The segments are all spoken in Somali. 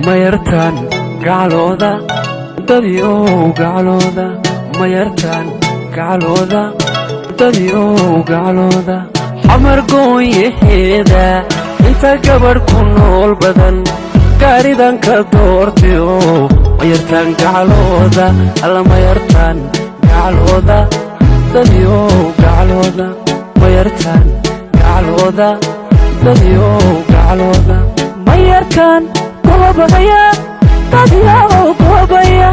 mayartan gacalooda dadyo gacalooda mayartan gacalooda dadyo gacalooda xamar gooyaheeda inta gabadh ku nool badan gaaridan ka doortayo mayartan gacalooda alla mayartan gacalooda dadyo gacalooda mayartan gacalooda dadyo gacalooda mayarkan goobahaya dadyo goobaya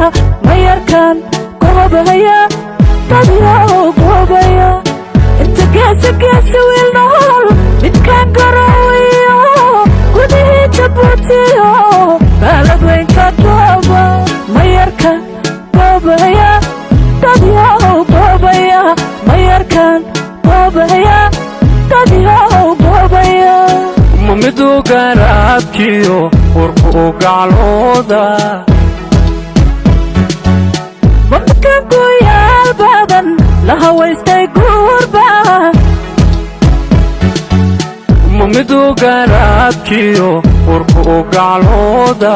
mayarkan goobahaya dadyo goobaya inta geesi wiil nool midkaan garoowiyo gudihii jabuutiyo baaladweynka gooba mayarkan goobahaya dadyo goobaya mayarkan goobahaya dadyo goobaya mamidu garaadkiyo warku gacalooda mamidkan ku yaal badan la hawaystay guurba mamidu garaadkiyo warku gacalooda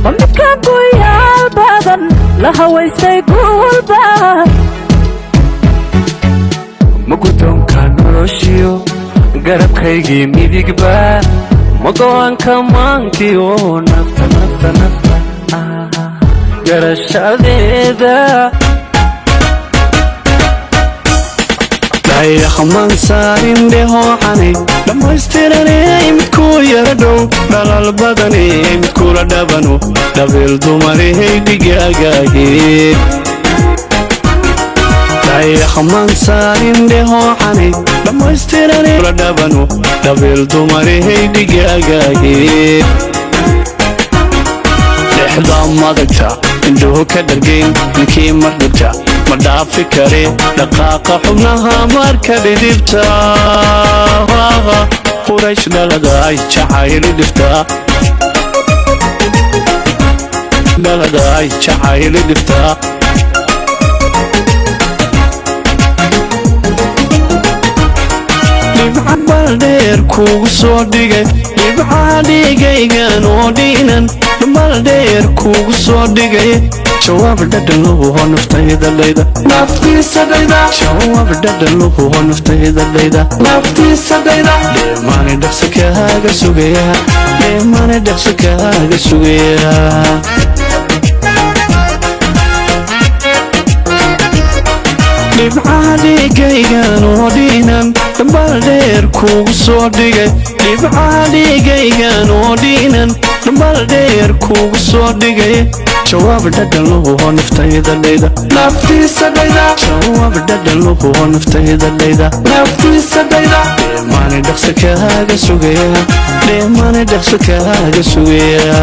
mamidkan ku yaal badan la hawaystay guurba magudoonka noloshiyo garabkaygii midigba mago'aanka maankiyo nafta garashadeeda dayaxman saarin dhehoocane dhammaystiranay midkuu yara dhow dhalal badanay midkula dhabano dhabeel dumarehay dhigaagaagee dayaxman saarin dhehoocane dhammaystiranay la dhabano dhabeel dumarehay dhigaagaagee dhexda madagta indhuhu ka dhargayn ninkii mardhigta ma dhaafi kare dhaqaaqa xubnaha marka dhidibta quraysh dhaladaay jacayli dhifta dhaladaay jacayli dhifta dhibca baldheer kuugu soo dhigay dhibca dhigaygan oo dhiinan baldheer kuugu soo dhigay jawaab dhadhan luhu naftayda layda naftiisa dhayda jawaab dhadhan luhu naftayda layda naftiisa dhayda dheemaane dhaqso kaaga sugaya dheemaane dhaqso kaaga sugaya dhibca dhigaygan oo dhiinan baldheer kuugu soo dhigay dhibca dhigaygan oo dhiinan baldheer kuugu soo dhigay jawaab dhadhan luhu naftayda layda naftiisa dhayda jawaab dhadhan luhu naftayda layda naftiisa dhayda dheemaane dhaqso kaaga sugaya dheemaane dhaqso kaaga sugaya